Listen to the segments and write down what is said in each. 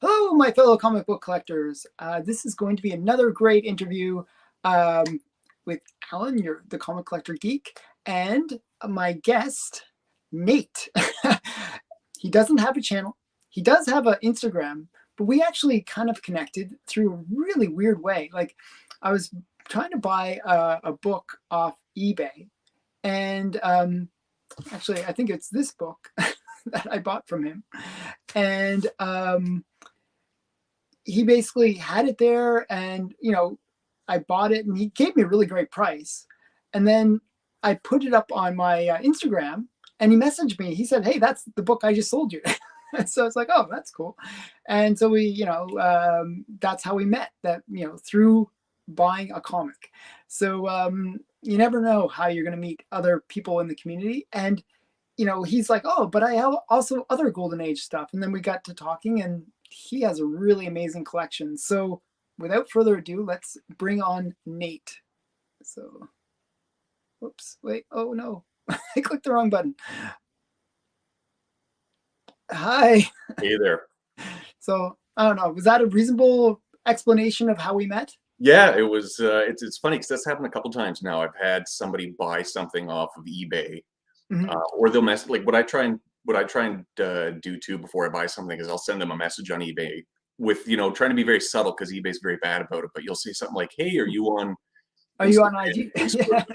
Hello, my fellow comic book collectors. This is going to be another great interview um, with Alan, you're the comic collector geek, and my guest, Nate. He doesn't have a channel. He does have an Instagram, but we actually kind of connected through a really weird way. Like, I was trying to buy a book off eBay, and actually, I think it's this book that I bought from him. And he basically had it there, and I bought it, and he gave me a really great price. And then I put it up on my Instagram, and he messaged me. He said, "Hey, that's the book I just sold you." So it's like, oh, that's cool. And so we, that's how we met. That through buying a comic. So you never know how you're going to meet other people in the community. And he's like, oh, but I have also other Golden Age stuff. And then we got to talking, and he has a really amazing collection. So without further ado, let's bring on Nate. So, whoops, wait, oh no, I clicked the wrong button. Hi. Hey there. So, I don't know, was that a reasonable explanation of how we met? Yeah, it was. It's funny because that's happened a couple times now. I've had somebody buy something off of eBay, or they'll mess like what I try and do too before I buy something is I'll send them a message on eBay with trying to be very subtle because eBay's very bad about it. But you'll say something like, "Hey, are you on? Are you on IG? Facebook,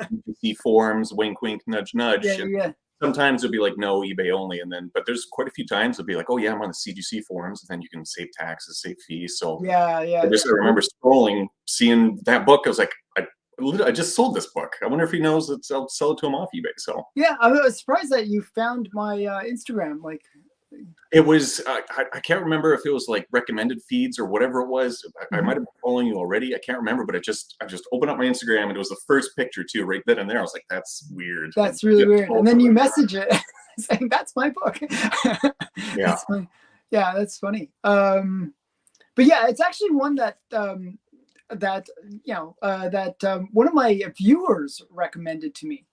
see forums, wink, wink, nudge, nudge." Yeah, yeah. Sometimes it'll be like, no, eBay only. And then, but there's quite a few times it'll be like, oh yeah, I'm on the CGC forums, and then you can save taxes, save fees. So yeah. I remember scrolling, seeing that book. I was like, I just sold this book. I wonder if he knows that I'll sell it to him off eBay. So yeah, I was surprised that you found my Instagram. Like, it was, I can't remember if it was like recommended feeds or whatever it was. I might have been following you already. I can't remember, but I just opened up my Instagram, and it was the first picture too, right then and there. I was like, that's weird. That's really weird. And then you message it saying, that's my book. Yeah. That's funny. Yeah, that's funny. But yeah, it's actually one that one of my viewers recommended to me.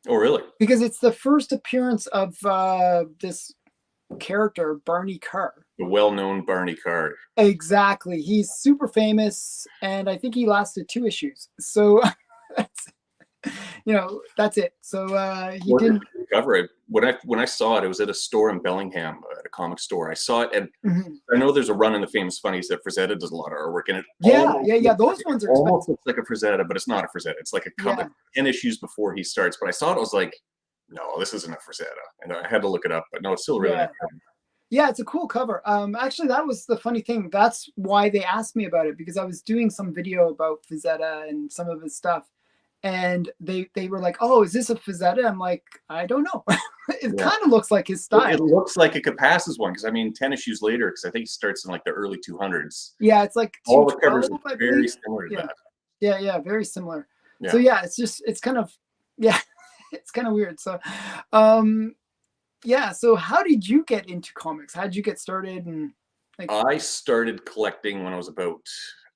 Oh, really? Because it's the first appearance of this character, Barney Carr. The well-known Barney Carr. Exactly. He's super famous, and I think he lasted 2 issues. So that's it. So he didn't cover it. When I saw it, it was at a store in Bellingham, at a comic store. I saw it, and I know there's a run in the Famous Funnies that Frazetta does a lot of artwork in it. Yeah. Those ones are almost looks like a Frazetta, but it's not a Frazetta. It's like a comic 10 issues before he starts. But I saw it, I was like, no, this isn't a Frazetta, and I had to look it up. But no, it's still really nice. Yeah, it's a cool cover. Actually, that was the funny thing. That's why they asked me about it, because I was doing some video about Frazetta and some of his stuff. And they were like, oh, is this a Frazetta? I'm like, I don't know. It kind of looks like his style. It looks like a Capas's one, because I mean, 10 issues later, because I think he starts in like the early 200s. Yeah, it's like all the covers are very similar to that. Yeah, very similar. Yeah. So yeah, it's kind of, it's kind of weird. So yeah, so how did you get into comics? How did you get started? And I started collecting when I was about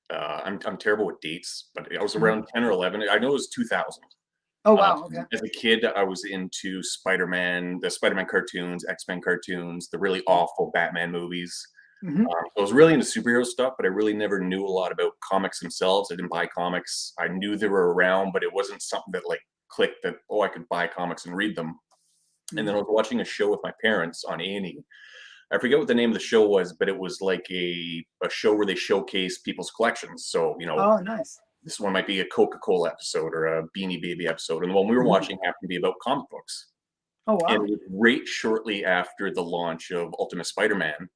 I'm terrible with dates, but I was around 10 or 11. I know it was 2000. Oh wow, okay. As a kid, I was into Spider-Man, the Spider-Man cartoons, X-Men cartoons, the really awful Batman movies. I was really into superhero stuff, but I really never knew a lot about comics themselves. I didn't buy comics. I knew they were around, but it wasn't something that like clicked that, oh, I could buy comics and read them. And then I was watching a show with my parents on A&E. I forget what the name of the show was, but it was like a show where they showcase people's collections. So, oh, nice. This one might be a Coca-Cola episode or a Beanie Baby episode. And the one we were watching happened to be about comic books. Oh, wow. And it was right shortly after the launch of Ultimate Spider-Man,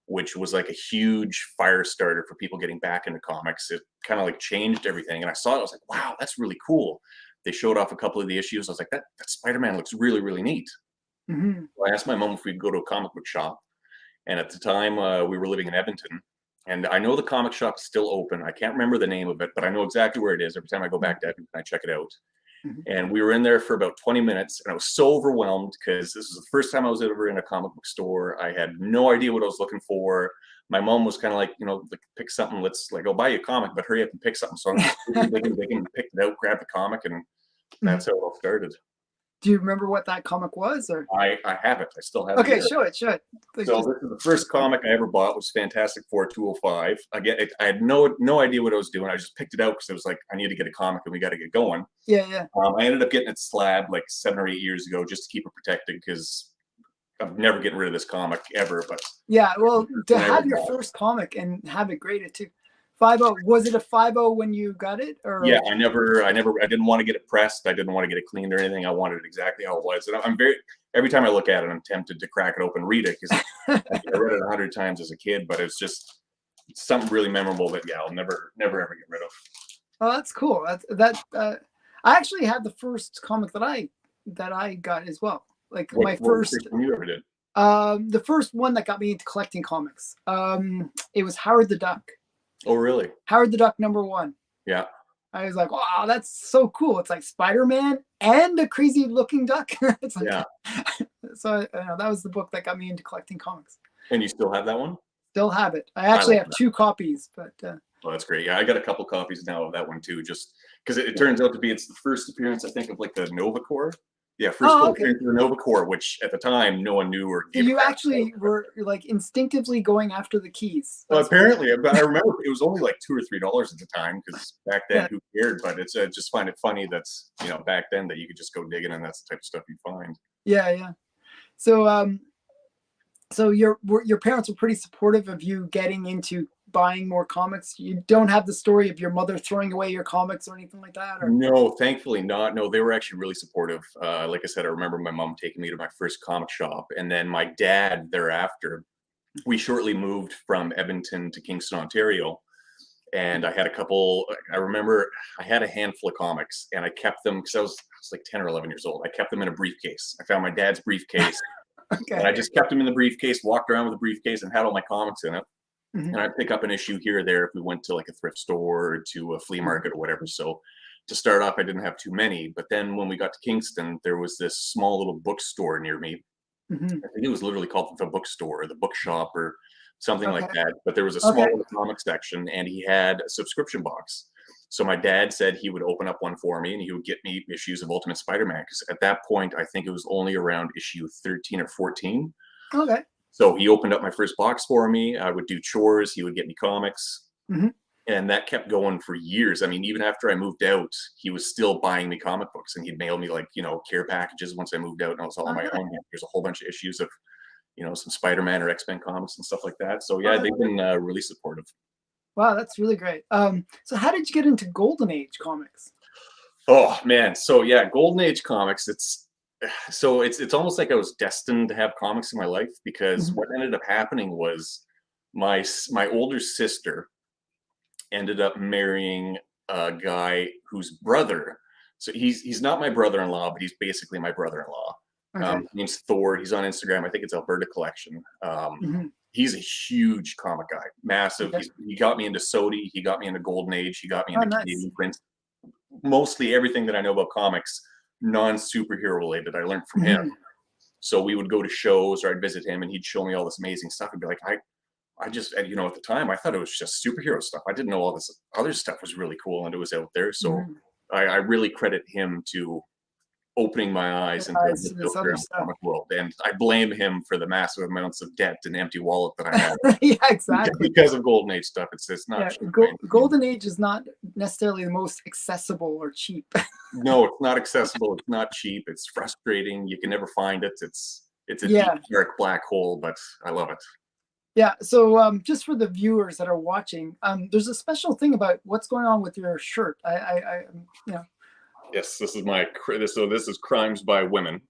which was like a huge fire starter for people getting back into comics. It kind of like changed everything. And I saw it, I was like, wow, that's really cool. They showed off a couple of the issues. I was like, that Spider-Man looks really, really neat. So I asked my mom if we could go to a comic book shop. And at the time, we were living in Edmonton. And I know the comic shop is still open. I can't remember the name of it, but I know exactly where it is. Every time I go back to Edmonton, I check it out. And we were in there for about 20 minutes, and I was so overwhelmed because this was the first time I was ever in a comic book store. I had no idea what I was looking for. My mom was kind of like, like, pick something. Let's like, I'll buy you a comic, but hurry up and pick something. So I was digging, picked it out, grabbed the comic, and that's how it all started. Do you remember what that comic was? Or I have it. I still have it okay, here. show it, show it. Like So just this is the first comic I ever bought was Fantastic Four 205. Again, I had no idea what I was doing. I just picked it out because it was like I need to get a comic and we got to get going. yeah, yeah, I ended up getting it slabbed like 7 or 8 years ago just to keep it protected because I'm never getting rid of this comic ever. But yeah. Well, to when I ever have your bought it. first comic and have it graded too. 5.0, was it a 5.0 when you got it, or Yeah, I didn't want to get it pressed. I didn't want to get it cleaned or anything. I wanted it exactly how it was. And I'm very, every time I look at it, I'm tempted to crack it open, read it because I read it 100 times as a kid, but it's just something really memorable that, yeah, I'll never ever get rid of. Oh, that's cool. I actually had the first comic that I got as well. Like my What was the first, first one you ever did? the first one that got me into collecting comics. It was Howard the Duck. Oh, really? Howard the Duck #1. Yeah. I was like, wow, that's so cool. It's like Spider-Man and a crazy looking duck. It's like, Yeah. so I know that was the book that got me into collecting comics. And you still have that one? Still have it. I actually love have 2 copies, but Oh, that's great. Yeah, I got a couple copies now of that one too, just because it turns out to be it's the first appearance, I think, of like the Nova Corps. Yeah, first oh, full okay. appearance of the Nova Corps, which at the time no one knew or So gave a you crap actually about. were like instinctively going after the keys. Well, That's apparently, but I remember it was only like $2 or $3 at the time because back then, yeah, who cared? But it's just find it funny that's back then that you could just go digging and that's the type of stuff you find. yeah, yeah. So so your parents were pretty supportive of you getting into buying more comics. You don't have the story of your mother throwing away your comics or anything like that, or No, thankfully not. No, they were actually really supportive. Like I said, I remember my mom taking me to my first comic shop, and then my dad thereafter. We shortly moved from Edmonton to Kingston, Ontario, and I had a couple. I remember I had a handful of comics, and I kept them because I was like 10 or 11 years old. I kept them in a briefcase. I found my dad's briefcase, and okay. I just kept them in the briefcase. Walked around with the briefcase and had all my comics in it. Mhm. And I'd pick up an issue here or there if we went to like a thrift store or to a flea market or whatever. So to start off, I didn't have too many. But then when we got to Kingston, there was this small little bookstore near me. Mhm. I think it was literally called the bookstore or the bookshop or something like Okay. that. But there was a small Okay. little comic section and he had a subscription box. So my dad said he would open up one for me and he would get me issues of Ultimate Spider-Man. Because at that point, I think it was only around issue 13 or 14. Okay. So he opened up my first box for me. I would do chores. He would get me comics. Mhm. And that kept going for years. I mean, even after I moved out, he was still buying me comic books and he'd mail me like, care packages once I moved out and I was all Oh, on my nice. own. There's a whole bunch of issues of, some Spider-Man or X-Men comics and stuff like that. So Oh, yeah, they've been really supportive. wow, that's really great. So how did you get into Golden Age comics? Oh man. So yeah, Golden Age comics, it's almost like I was destined to have comics in my life because Mhm. what ended up happening was my older sister ended up marrying a guy whose brother. So he's not my brother-in-law, but he's basically my brother-in-law. Okay. His name's Thor. He's on Instagram. I think it's Alberta Collection. Mhm. He's a huge comic guy, massive. Okay. He got me into Sodi. He got me into Golden Age. He got me Oh, into nice. Canadian Prince. Mostly everything that I know about comics, non-superhero related, I learned from him. Mhm. So we would go to shows or I'd visit him and he'd show me all this amazing stuff and be like, I just, at the time, I thought it was just superhero stuff. I didn't know all this other stuff was really cool and it was out there. So Mhm. I really credit him to opening my eyes into I the see this filter other in the stuff. comic world. And I blame him for the massive amounts of debt and empty wallet that I had Yeah, exactly. because of Golden Age stuff. It's not Yeah, cheap by any means. Golden Age is not necessarily the most accessible or cheap. No, it's not accessible. It's not cheap. It's frustrating. You can never find it. It's a deep, Yeah, dark black hole, but I love it. yeah. So just for the viewers that are watching, there's a special thing about what's going on with your shirt. You know. Yes, this is this is Crimes by Women.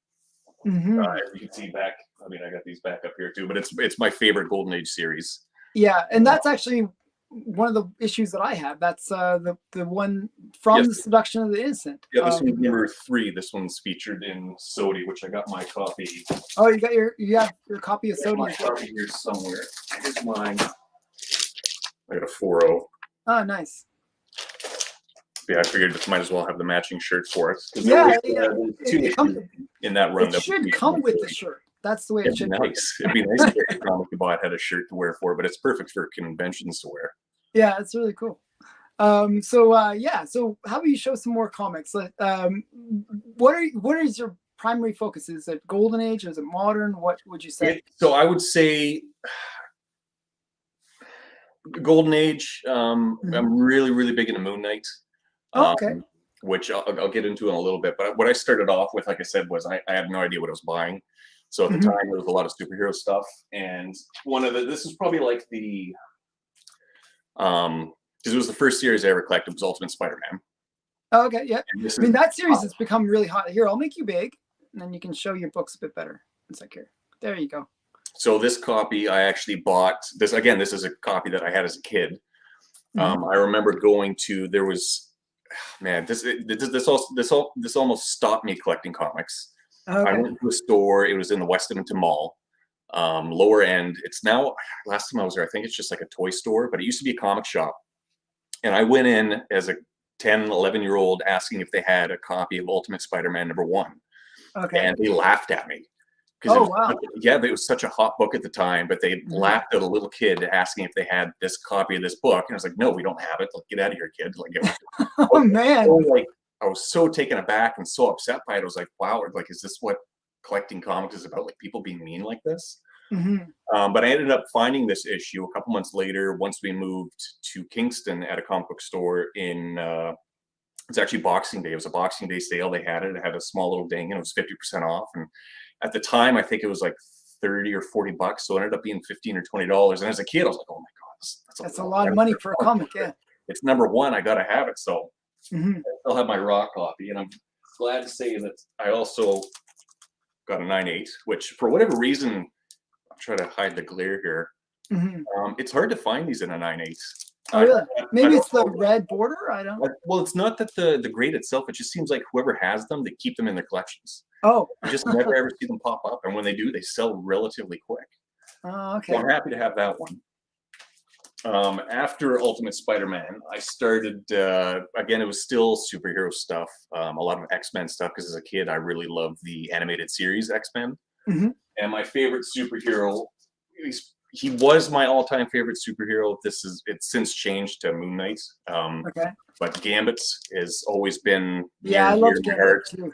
Hmm. As you can see back, I mean, I got these back up here too, but it's my favorite Golden Age series. Yeah, and that's actually one of the issues that I have. That's the one from Yes, the Seduction of the Innocent. yeah, this one's number 3. This one's featured in Sodi, which I got my copy. Oh, you have your copy of I got Sodi my as well. copy here somewhere. Here's mine. I got a 4.0. Oh, nice. Yeah, I figured this might as well have the matching shirt for it. Yeah, yeah. Two issues in that run It that should come with the shirt. That's the way it it'd be should work. nice. It'd be nice if every comic you bought had a shirt to wear for, but it's perfect for conventions to wear. Yeah, it's really cool. So yeah, so how about you show some more comics? What is your primary focus? Is it golden age? Is it modern? What would you say? So I would say golden age. I'm really, really big into Moon Knight. Oh, okay. Which I'll get into in a little bit. But what I started off with, like I said, was I had no idea what I was buying. So at the time, there was a lot of superhero stuff. And this is probably like the, because it was the first series I ever collected, was Ultimate Spider-Man. Oh, okay, yeah. I mean, that series has become really hot. Here, I'll make you big, and then you can show your books a bit better. It's like here. There you go. So this copy, I actually bought. This is a copy that I had as a kid. I remember going to, there was, man, this almost stopped me collecting comics. Okay. I went to a store. It was in the West Edmonton Mall, lower end. It's now, last time I was there, I think it's just like a toy store, but it used to be a comic shop. And I went in as a 10, 11-year-old asking if they had a copy of Ultimate Spider-Man #1. Okay. And they laughed at me. Oh, wow. Yeah, it was such a hot book at the time, but they laughed at a little kid asking if they had this copy of this book. And I was like, no, we don't have it. Like, get out of here, kid. Like, oh, man. So, like, I was so taken aback and so upset by it. I was like, wow, like, is this what collecting comics is about? Like, people being mean like this? But I ended up finding this issue a couple months later once we moved to Kingston at a comic book store in, it's actually Boxing Day. It was a Boxing Day sale. They had it. It had a small little ding and it was 50% off. And at the time, I think it was like 30 or 40 bucks. So it ended up being $15 or $20. And as a kid, I was like, oh my God, that's a lot of money for a comic. Yeah. It's #1. I got to have it. So I still have my raw copy. And I'm glad to say that I also got a 9/8, which for whatever reason, I'm trying to hide the glare here. It's hard to find these in a 9/8. Oh, really? Maybe it's the red border? I don't. Well, it's not that the grade itself. It just seems like whoever has them, they keep them in their collections. Oh. I just never ever see them pop up. And when they do, they sell relatively quick. Oh, okay. So I'm happy to have that one. After Ultimate Spider-Man, I started, again, it was still superhero stuff, a lot of X-Men stuff, because as a kid, I really loved the animated series X-Men. And my favorite superhero, he was my all-time favorite superhero. It's since changed to Moon Knight. Okay. But Gambit has always been I love Gambit too.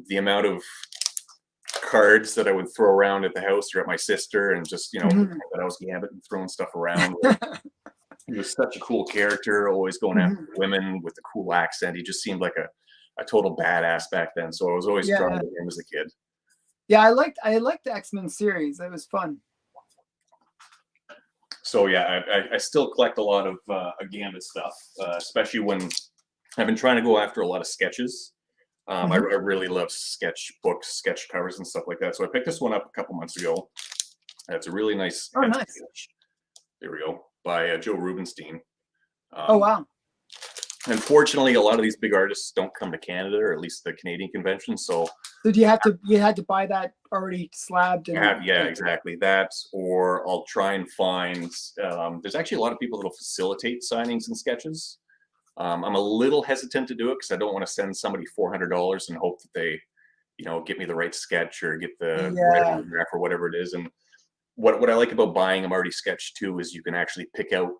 The amount of cards that I would throw around at the house or at my sister, and just that I was Gambit and throwing stuff around. He was such a cool character, always going after women with a cool accent. He just seemed like a total badass back then. So I was always drawn to him as a kid. Yeah, I liked the X-Men series. It was fun. So yeah, I still collect a lot of Gambit stuff, especially when I've been trying to go after a lot of sketches. I really love sketch books, sketch covers, and stuff like that. So I picked this one up a couple months ago. It's a really nice. Oh, nice. Sketch. There we go, by Joe Rubenstein. Oh, wow. Unfortunately, a lot of these big artists don't come to Canada, or at least the Canadian convention. So you had to buy that already slabbed? And, yeah, exactly that. Or I'll try and find. There's actually a lot of people that will facilitate signings and sketches. I'm a little hesitant to do it because I don't want to send somebody $400 and hope that they, get me the right sketch or get the right autograph or whatever it is. And what I like about buying them already sketched too is you can actually pick out,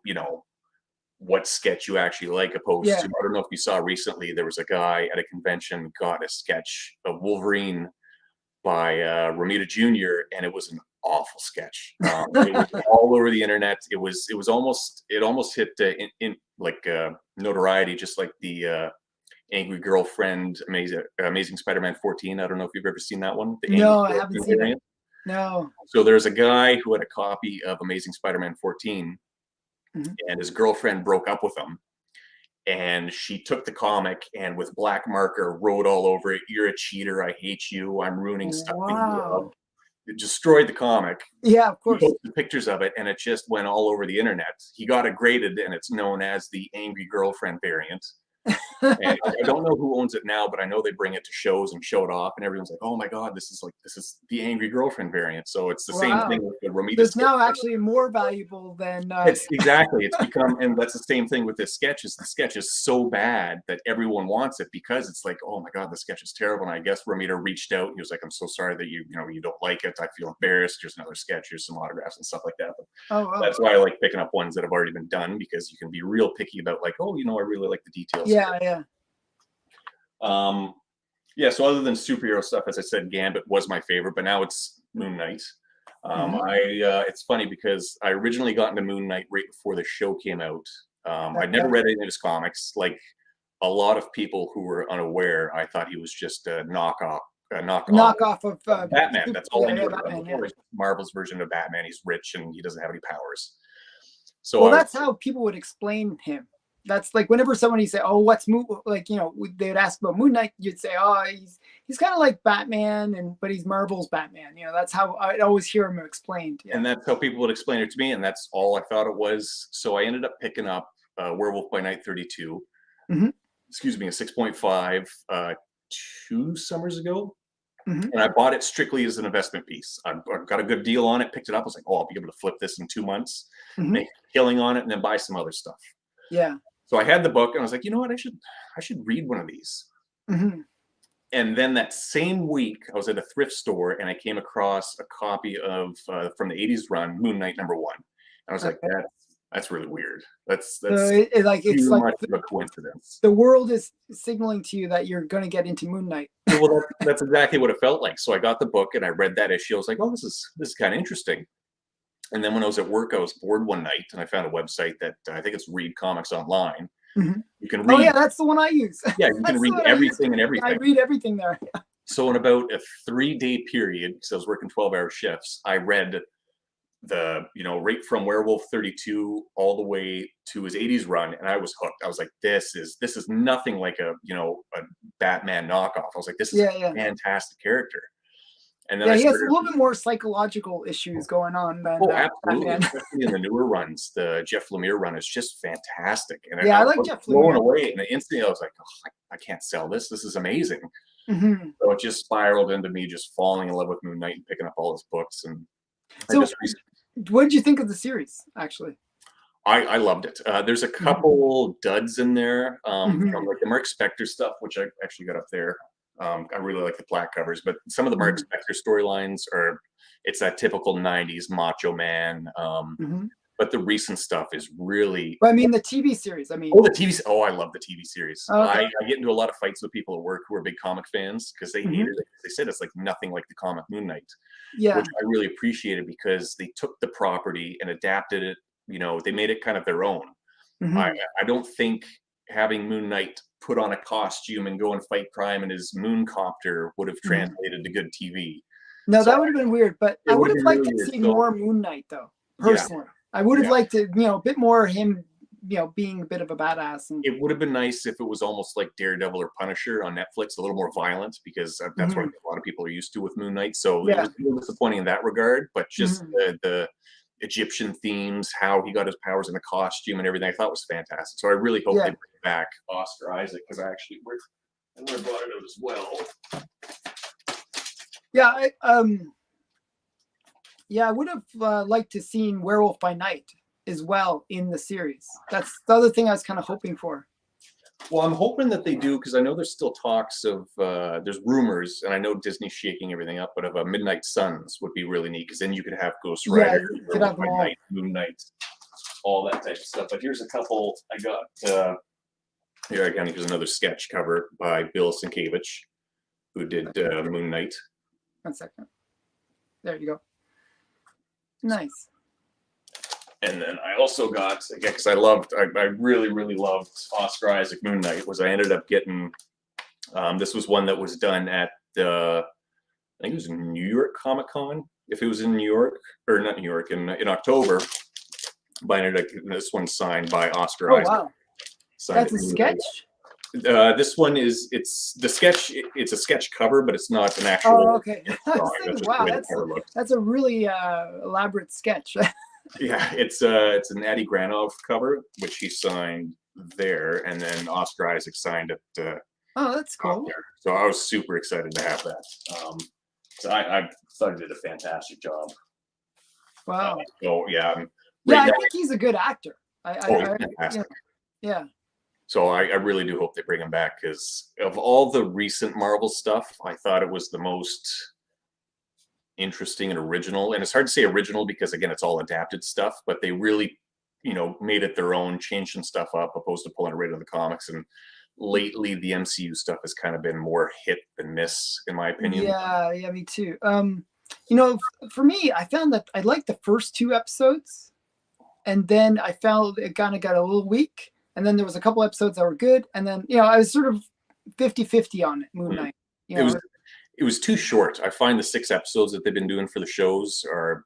what sketch you actually like, opposed to, I don't know if you saw recently, there was a guy at a convention got a sketch of Wolverine by Romita Jr. and it was an awful sketch. It was all over the internet. It almost hit in notoriety, just like the Angry Girlfriend Amazing Spider-Man 14. I don't know if you've ever seen that one. No, I haven't seen it. No. So there's a guy who had a copy of Amazing Spider-Man 14, and his girlfriend broke up with him. And she took the comic and with black marker wrote all over it, "You're a cheater. I hate you. I'm ruining stuff." Wow. It destroyed the comic. Yeah, of course. He posted pictures of it, and it just went all over the internet. He got it graded, and it's known as the Angry Girlfriend variant. And I don't know who owns it now, but I know they bring it to shows and show it off, and everyone's like, "Oh my God, this is the Angry Girlfriend variant." So it's the same thing with the Romita. It's now actually more valuable than. It's become, and that's the same thing with this sketch. Is the sketch is so bad that everyone wants it because it's like, "Oh my God, the sketch is terrible." And I guess Romita reached out and he was like, "I'm so sorry that you don't like it. I feel embarrassed. Here's another sketch. Here's some autographs and stuff like that." But that's why I like picking up ones that have already been done, because you can be real picky about like, "Oh, I really like the details." Yeah. Yeah, so other than superhero stuff, as I said, Gambit was my favorite, but now it's Moon Knight. Hmm. It's funny because I originally got into Moon Knight right before the show came out. I'd never Okay. read any of his comics. Like a lot of people who were unaware, I thought he was just a knockoff Knockoff of Batman. That's all I yeah, knew yeah, about him Batman. Yeah. before. He's Marvel's version of Batman. He's rich and he doesn't have any powers. So Well, I was, that's how people would explain him. That's like whenever somebody say, "Oh, what's Moon?" Like they would ask about Moon Knight, you'd say, "Oh, he's kind of like Batman, and but he's Marvel's Batman." That's how I always hear him explained. Yeah. and that's how people would explain it to me, and that's all I thought it was. So I ended up picking up Werewolf by Night 32. Hmm. Excuse me, a 6.5 2 summers ago. Hmm. And I bought it strictly as an investment piece. I got a good deal on it, picked it up. I was like, oh, I'll be able to flip this in 2 months, Hmm. make a killing on it, and then buy some other stuff. Yeah. So I had the book, and I was like, you know what, I should read one of these. Hmm. And then that same week, I was at a thrift store, and I came across a copy of from the '80s run, Moon Knight #1. And I was like, Okay. that's really weird. So That's it's too like much of a coincidence. the world is signaling to you that you're going to get into Moon Knight. Well, that's exactly what it felt like. So I got the book and I read that issue. I was like, oh, this is kind of interesting. And then when I was at work, I was bored one night and I found a website that I think it's Read Comics Online. Hmm. You can Oh yeah, read, that's the one I use. yeah, you can That's the read one I use. everything and I everything. read everything there. So in about a 3-day period, because I was working 12-hour shifts, I read right from Werewolf 32 all the way to his '80s run, and I was hooked. I was like, this is nothing like a Batman knockoff. I was like, this is Yeah, a yeah. fantastic character. And then Yeah, I he has a started. little bit more psychological issues going on than Oh, absolutely, Batman. especially in the newer runs. The Jeff Lemire run is just fantastic, and Yeah, I I like was Jeff blown Lemire. away. And instantly, I was like, oh, I can't sell this. This is amazing. Hmm. So it just spiraled into me just falling in love with Moon Knight and picking up all his books. And I So, just what did you think of the series? Actually. I loved it. There's a Hmm. couple duds in there from Hmm. like the Mark Spector stuff, which I actually got up there. I really like the black covers, but some of the Mark Hmm. Spector storylines it's that typical '90s macho man. Hmm. But the recent stuff is really. But I mean, the TV series. I Oh, mean, the TV. Oh, I love the TV series. I, okay. I get into a lot of fights with people at work who are big comic fans because they Hmm. hated it. They said it's like nothing like the comic Moon Knight, which Yeah. I really appreciated because they took the property and adapted it. They made it kind of their own. I Hmm. I don't think having Moon Knight put on a costume and go and fight crime in his moon copter would have Hmm. translated to good TV. No, So that would have been weird. But it I would would have have been liked really to weird. see So more Moon Knight, though. yeah, Personally, I would have yeah. liked to, a bit more of him, being a bit of a badass. And It would have been nice if it was almost like Daredevil or Punisher on Netflix, a little more violent, because that's what hmm. a lot of people are used to with Moon Knight. So it was Yeah. a little disappointing in that regard, but just Hmm. the Egyptian themes, how he got his powers in the costume and everything, I thought was fantastic. So I really hope they Yeah. bring back Oscar Isaac because I would have brought it out as well. Yeah. Yeah, I would have liked to seen Werewolf by Night as well in the series. That's the other thing I was kind of hoping for. Well, I'm hoping that they do because I know there's still talks of there's rumors, and I know Disney's shaking everything up, but of a Midnight Suns would be really neat because then you could have Ghost Yeah, Rider, you could Werewolf have by them all. Night, Moon Knight, all that type of stuff. But here's a couple I got. Here again, here's another sketch cover by Bill Sienkiewicz, who did Moon Knight. 1 second. There you go. Nice. And then I also got, again, because I really, really loved Oscar Isaac Moon Knight, was I ended up getting, this was one that was done at I think it was New York Comic Con, if it was in New York, or not New York, in October. But I ended up getting this one signed by Oscar Oh Isaac. wow, Signed that's it a Moon Knight. sketch. This one it's the sketch. It's a sketch cover, but it's not an Oh, actual okay. drawing. That's just the Wow, way the cover looks. that's a really elaborate sketch. Yeah, it's an Eddie Granov cover, which he signed there, and then Oscar Isaac signed it Oh, that's out cool. there. So I was super excited to have that. So I thought he did a fantastic job. Wow. So yeah, Yeah, right I now, think he's a good actor. he's Yeah, fantastic. yeah. So I really do hope they bring him back because of all the recent Marvel stuff, I thought it was the most interesting and original. And it's hard to say original because again, it's all adapted stuff, but they really, made it their own, changed some stuff up, opposed to pulling it right out of the comics. And lately the MCU stuff has kind of been more hit than miss, in my opinion. Yeah, yeah, me too. You know, for me, I found that I liked the first two episodes, and then I found it kind of got a little weak. And then there was a couple episodes that were good, and then I was sort of 50-50 on it, Moon Mhm. Knight. You It was know, it was too short. I find the 6 episodes that they've been doing for the shows are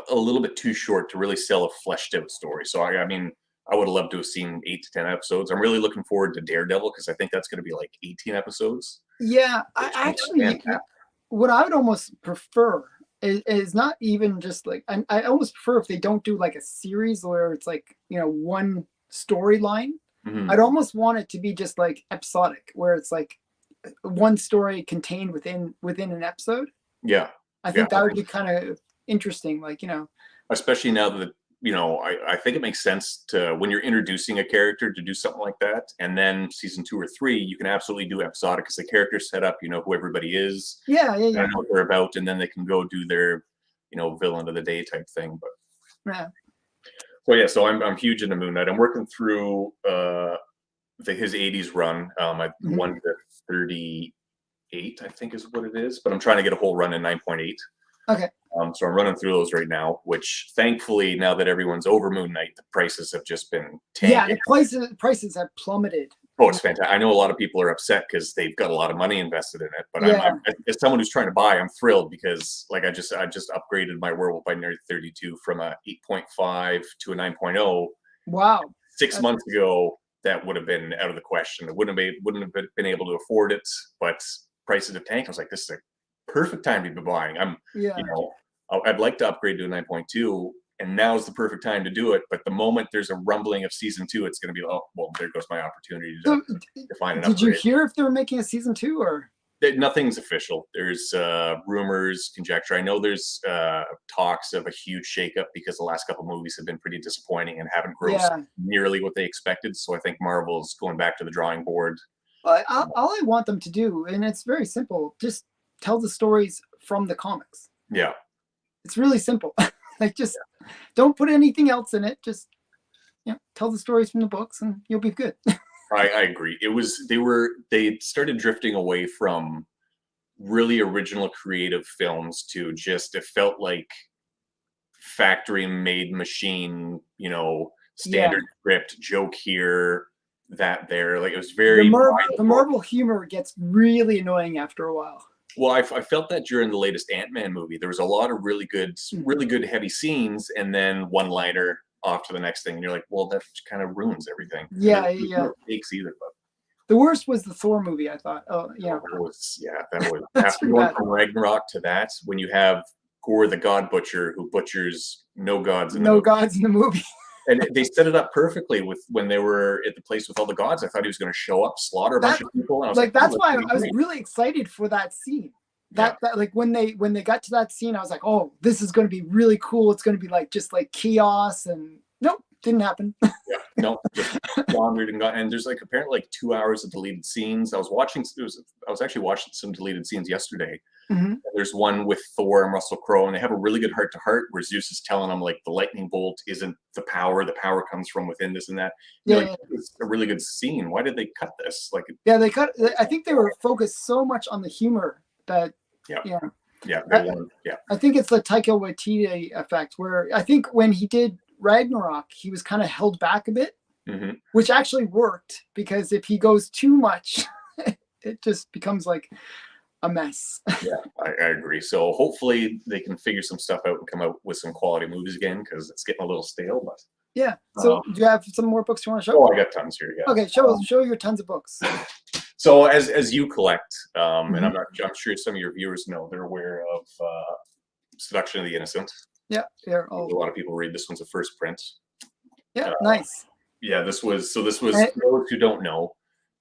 a little bit too short to really sell a fleshed out story. So I mean, I would have loved to have seen 8 to 10 episodes. I'm really looking forward to Daredevil because I think that's going to be like 18 episodes. yeah, I Which is actually, fantastic. what I would almost prefer is not even just like I almost prefer if they don't do like a series where it's like one storyline. Mhm. I'd almost want it to be just like episodic, where it's like one story contained within an episode. Yeah, I yeah. think that would be kind of interesting. Like. Especially now that I think it makes sense to when you're introducing a character to do something like that, and then season 2 or 3, you can absolutely do episodic because the character's set up. You know who everybody is, Yeah, yeah, I yeah, know what they're about, and then they can go do their villain of the day type thing. But yeah. so yeah, so I'm huge into Moon Knight. I'm working through his 80s run. I Mhm. 1 to 38, I think is what it is, but I'm trying to get a whole run in 9.8. Okay. So I'm running through those right now, which thankfully, now that everyone's over Moon Knight, the prices have just been Yeah, tanking. the prices have plummeted. Oh, it's fantastic. I know a lot of people are upset because they've got a lot of money invested in it, but Yeah. as someone who's trying to buy, I'm thrilled because like I just upgraded my Werewolf by Nerd 32 from a 8.5 to a 9.0. Wow. Six That's months ago, that would have been out of the question. It wouldn't have been able to afford it, but prices have tanked. I was like, this is a perfect time to be buying. You yeah. know, I'd like to upgrade to a 9.2, and now's the perfect time to do it. But the moment there's a rumbling of season 2, it's going to be, oh, well, there goes my opportunity So, to find an did you upgrade. hear if they were making a season 2 or? Nothing's official. There's rumors, conjecture. I know there's talks of a huge shakeup because the last couple movies have been pretty disappointing and haven't grossed Yeah. nearly what they expected. So I think Marvel's going back to the drawing board. All I want them to do, and it's very simple, just tell the stories from the comics. Yeah, It's really simple. Like, just don't put anything else in it. Just tell the stories from the books, and you'll be good. I agree. They started drifting away from really original creative films to just it felt like factory made machine, Yeah. standard script, joke here, that there. Like it was The very Marvel by the the book. Marvel humor gets really annoying after a while. Well, I felt that during the latest Ant-Man movie. There was a lot of Mhm. really good heavy scenes, and then one liner off to the next thing, and you're like, well, that kind of ruins everything. And Yeah, there's yeah. no stakes either, but The worst was the Thor movie, I thought. Oh, that was that's after pretty going bad. from Ragnarok to that, when you have Gore the God Butcher who butchers no gods in the No movie. gods in the movie. And they set it up perfectly with when they were at the place with all the gods. I thought he was going to show up, slaughter a bunch That of people, and I was like, like "Oh, that's that's why going to be I was great." really excited for that scene. Yeah, That like when they got to that scene, I was like, oh, this is going to be really cool. It's going to be like just like chaos, and nope, didn't happen. yeah, no, just wandered and got. And there's like apparently like 2 hours of deleted scenes. I was actually watching some deleted scenes yesterday. Mhm. There's one with Thor and Russell Crowe, and they have a really good heart to heart where Zeus is telling him like the lightning bolt isn't the power comes from within this and that. Yeah, Like yeah, it's a really good scene. Why did they cut this? Like, yeah. They cut. I think they were focused so much on the humor that yeah, yeah. yeah, they I, won. Yeah, I think it's the Taika Waititi effect, where I think when he did Ragnarok, he was kind of held back a bit, hmm which actually worked because if he goes too much, it just becomes like a mess. yeah, I agree. So hopefully they can figure some stuff out and come out with some quality movies again because it's getting a little stale. Yeah. But So, do you have some more books you want to show? oh, I got tons here. Yeah. Okay, show your tons of books. So as you collect, and Mhm. I'm sure some of your viewers know, they're aware of Seduction of the Innocent. Yeah, they're A all. lot of people read this one's a first print. Yeah, Uh, nice. yeah, this was for Eh, those who don't know,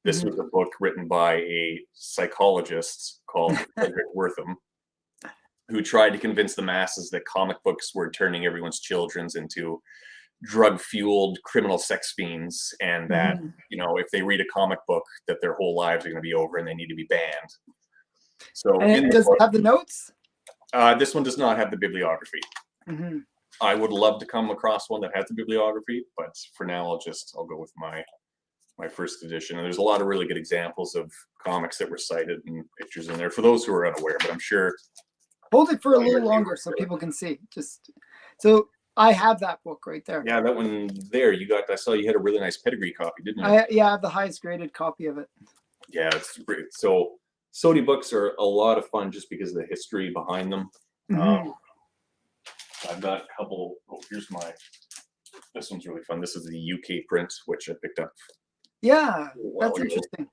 this mhm. was a book written by a psychologist called Frederick Wortham, who tried to convince the masses that comic books were turning everyone's children's into drug-fueled criminal sex fiends, and that Mhm. if they read a comic book, that their whole lives are going to be over and they need to be banned. So And in it the does it book, have the notes? this one does not have the bibliography. Mhm. I would love to come across one that has the bibliography, but for now, I'll go with my my first edition, and there's a lot of really good examples of comics that were cited and pictures in there for those who are unaware. But I'm sure. Hold it for a little longer so people can see. Just so I have that book right there. Yeah, that one there. You got. I saw you had a really nice pedigree copy, didn't you? Yeah, I have the highest graded copy of it. Yeah, it's great. So Sodi books are a lot of fun just because of the history behind them. I've got a couple. Oh, here's my. This one's really fun. This is the UK print, which I picked up. Yeah, that's interesting.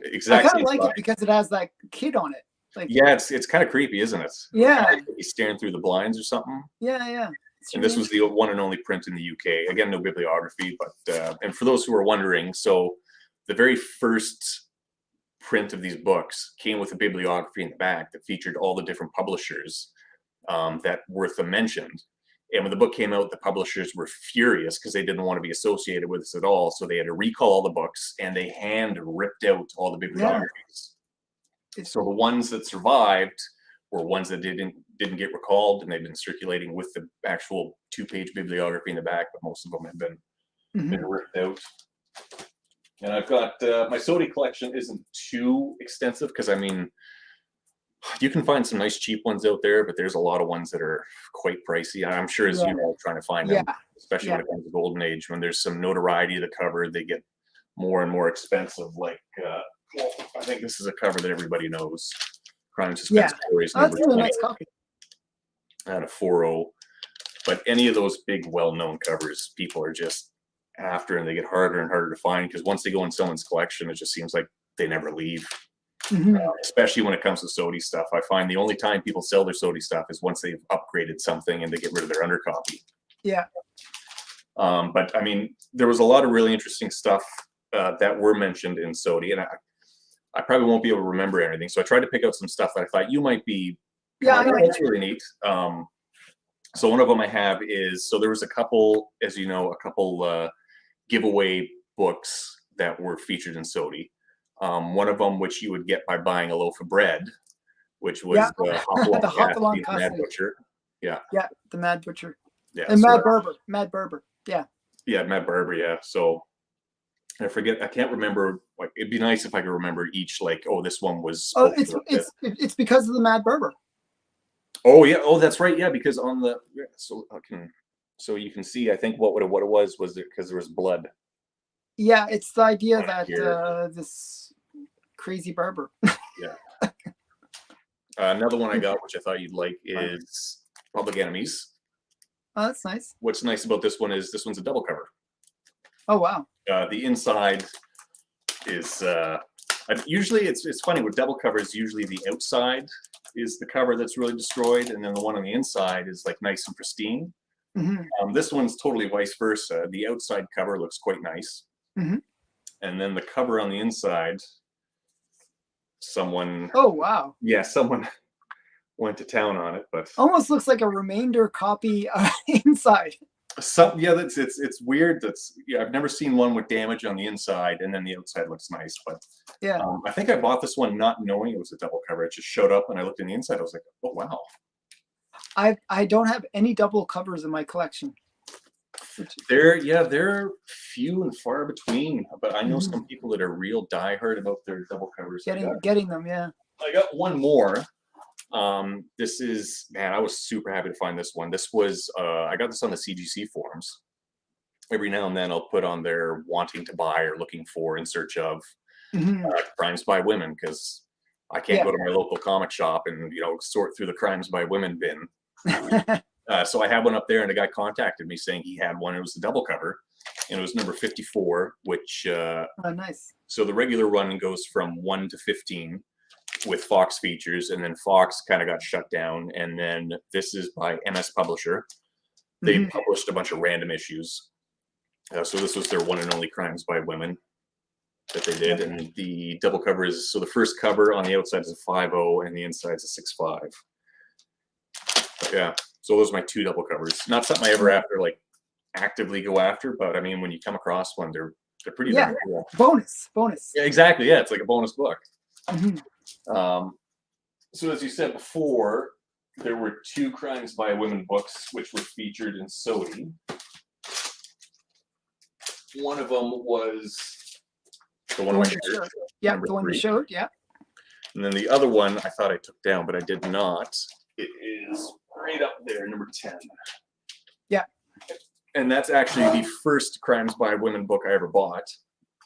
Exactly. I kind of like it because it has that kid on it. Like, yeah, it's kind of creepy, isn't it? Yeah. Like he's staring through the blinds or something. Yeah. And this was the one and only print in the UK. Again, no bibliography, but and for those who are wondering, so the very first print of these books came with a bibliography in the back that featured all the different publishers that Worth mentioned. And when the book came out, the publishers were furious because they didn't want to be associated with us at all. So they had to recall all the books, and they hand ripped out all the bibliographies. So the ones that survived were ones that didn't get recalled, and they've been circulating with the actual 2-page bibliography in the back, but most of them have been ripped out. And I've got my Sodi collection isn't too extensive because I mean, you can find some nice cheap ones out there, but there's a lot of ones that are quite pricey. I'm sure as you know, trying to find them, especially when it comes to Golden Age, when there's some notoriety of the cover, they get more and more expensive. Like, well, I think this is a cover that everybody knows. Crime and Suspense Stories. Oh, that's a really nice copy. And a 4.0. But any of those big, well-known covers, people are just after, and they get harder and harder to find because once they go in someone's collection, it just seems like they never leave. Especially when it comes to Sodi stuff. I find the only time people sell their Sodi stuff is once they've upgraded something and they get rid of their undercopy. Yeah. But I mean, there was a lot of really interesting stuff that were mentioned in Sodi, and I probably won't be able to remember everything. So I tried to pick out some stuff that I thought you might be. Yeah, that's really neat. So one of them I have is, so there was a couple, as you know, giveaway books that were featured in Sodi. One of them, which you would get by buying a loaf of bread, which was the Hopalong Mad Butcher. Yeah, the Mad Butcher. Yeah, and Mad Berber. Yeah, Mad Berber. Yeah, so I forget. I can't remember. Like, it'd be nice if I could remember each. Like, oh, this one was. Oh, it's because of the Mad Berber. Oh yeah. Oh, that's right. Yeah, because on the so you can see. I think what it was because there was blood. Yeah, it's the idea that this crazy Berber. Yeah. Another one I got, which I thought you'd like, is Public Enemies. Oh, that's nice. What's nice about this one is this one's a double cover. Oh wow. The inside is usually it's funny with double covers. Usually the outside is the cover that's really destroyed, and then the one on the inside is like nice and pristine. This one's totally vice versa. The outside cover looks quite nice. And then the cover on the inside, someone. Oh wow! Yeah, someone went to town on it, but almost looks like a remainder copy inside. It's weird. I've never seen one with damage on the inside and then the outside looks nice. But yeah, I think I bought this one not knowing it was a double cover. It just showed up and I looked in the inside. I was like, oh wow. I don't have any double covers in my collection. They're few and far between, but I know some people that are real diehard about their double covers. Getting them, yeah. I got one more. This is, man, I was super happy to find this one. This was I got this on the CGC forums. Every now and then I'll put on there wanting to buy or looking for in search of crimes by women, because I can't go to my local comic shop and sort through the crimes by women bin. So I had one up there, and a guy contacted me saying he had one. It was the double cover, and it was number 54, which nice. So the regular run goes from 1 to 15 with Fox features, and then Fox kind of got shut down, and then this is by MS Publisher. They published a bunch of random issues. So this was their one and only Crimes by Women that they did, and the double cover is, so the first cover on the outside is a 5.0 and the inside is a 6.5. Yeah. So those are my two double covers. Not something I ever actively go after, but I mean, when you come across one, they're pretty darn cool. Bonus. Yeah, exactly. Yeah, it's like a bonus book. So as you said before, there were 2 Crimes by Women books which were featured in Sodi. one of them was the one The on one my you shirt, showed. Yeah, number the one you 3. showed. Yeah. And then the other one I thought I took down, but I did not. It is right up there, number 10. Yeah. And that's actually the first Crimes by Women book I ever bought.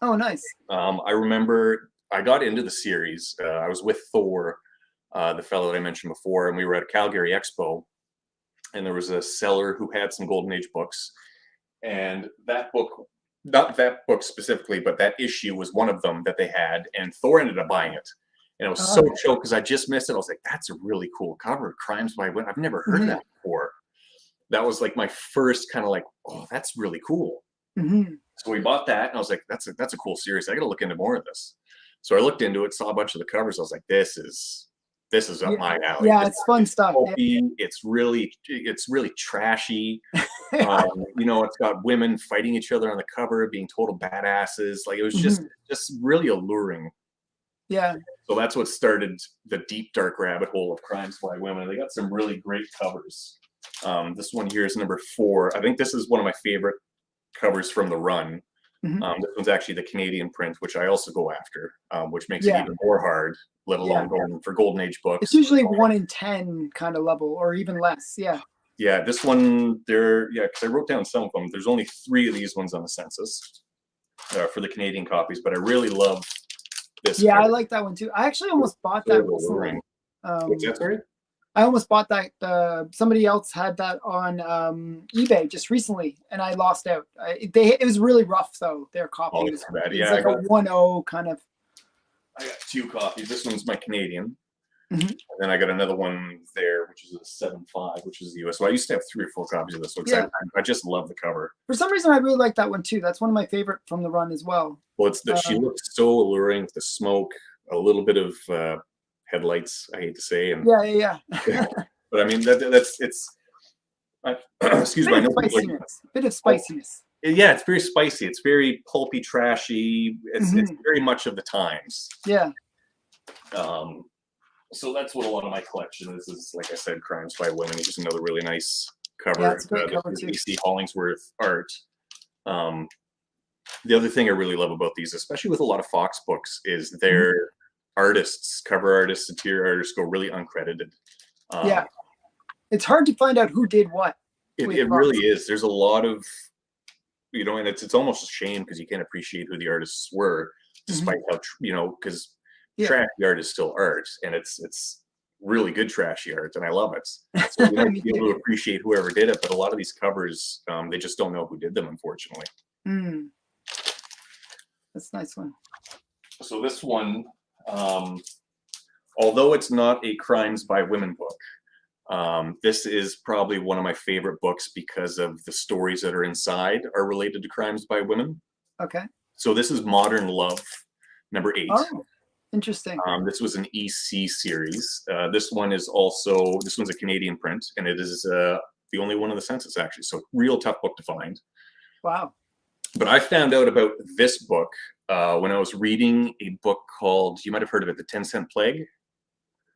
Oh, nice. I remember I got into the series. I was with Thor, the fellow that I mentioned before, and we were at a Calgary Expo, and there was a seller who had some Golden Age books. And that book, not that book specifically, but that issue was one of them that they had, and Thor ended up buying it. And it was so chill because I just missed it. I was like, that's a really cool cover, Crimes by Women. I've never heard that before. That was like my first kind of like, oh, that's really cool. So we bought that, and I was like, that's a cool series. I got to look into more of this. So I looked into it, saw a bunch of the covers. I was like, this is up my alley. Yeah, it's fun stuff. Pulpy, it's really trashy. You know, it's got women fighting each other on the cover, being total badasses. Like it was just really alluring. Yeah. So that's what started the deep dark rabbit hole of Crimes by Women. They got some really great covers. This one here is number 4. I think this is one of my favorite covers from the run. This one's actually the Canadian print, which I also go after, which makes it even more hard, let alone going for Golden Age books. It's usually 1 in 10 kind of level, or even less. Yeah. Yeah, this one, because I wrote down some of them. There's only 3 of these ones on the census for the Canadian copies, but I really love this. Yeah, cover. I like that one too. I actually almost bought that recently. What's that, sorry? I almost bought that. Somebody else had that on eBay just recently, and I lost out. It was really rough though. Their copy was bad. Yeah, like a 1.0 kind of. I got 2 copies. This one's my Canadian, and then I got another one there, which is a 7.5, which is the US. So I used to have 3 or 4 copies of this one. Yeah. I just love the cover. For some reason, I really like that one too. That's one of my favorite from the run as well. Well, it's that she looks so alluring with the smoke, a little bit of headlights, I hate to say, and yeah. But I mean that's excuse me, bit of spiciness. Yeah, it's very spicy. It's very pulpy, trashy. It's very much of the times. Yeah. So that's what a lot of my collection is like I said, Crimes by Women, which is another really nice cover. Yeah, it's a great cover too. AC Hollingsworth art. The other thing I really love about these, especially with a lot of Fox books, is their artists, cover artists, interior artists go really uncredited. Yeah. It's hard to find out who did what. It really is. There's a lot of, you know, and it's almost a shame because you can't appreciate who the artists were, despite how, you know, because trashy art is still art, and it's really good trashy art, and I love it. So you might be able to appreciate whoever did it, but a lot of these covers, they just don't know who did them, unfortunately. That's a nice one. So this one, although it's not a Crimes by Women book, this is probably one of my favorite books because of the stories that are inside are related to Crimes by Women. Okay. So this is Modern Love, number 8. Oh, interesting. This was an EC series. This one's a Canadian print, and it is the only one in the census, actually. So real tough book to find. Wow. But I found out about this book when I was reading a book called, you might have heard of it, The 10-Cent Plague.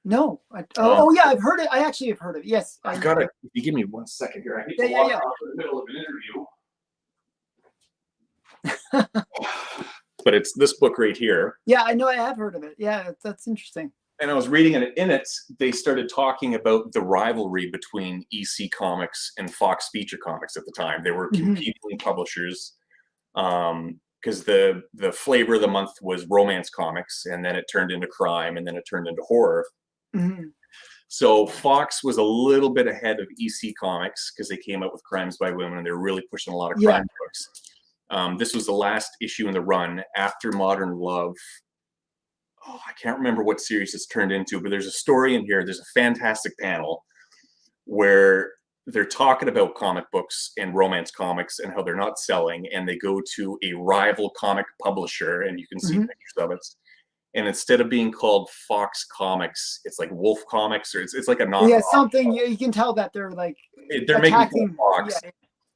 No. Yeah, I've heard it. I actually have heard of it. Yes. I've got it. If you give me 1 second here, I hate to walk off in the middle of an interview. But it's this book right here. Yeah, I know. I have heard of it. Yeah, that's interesting. And I was reading it. In it, they started talking about the rivalry between EC Comics and Fox Feature Comics at the time. They were competing publishers. Because the flavor of the month was romance comics, and then it turned into crime, and then it turned into horror. So Fox was a little bit ahead of EC Comics because they came out with Crimes by Women, and they were really pushing a lot of crime books. This was the last issue in the run after Modern Love. Oh, I can't remember what series it's turned into, but there's a story in here. There's a fantastic panel where they're talking about comic books and romance comics and how they're not selling, and they go to a rival comic publisher, and you can see pictures of it. And instead of being called Fox Comics, it's like Wolf Comics, or it's like a knockoff. Yeah, something you can tell that they're like they're making Fox. Yeah.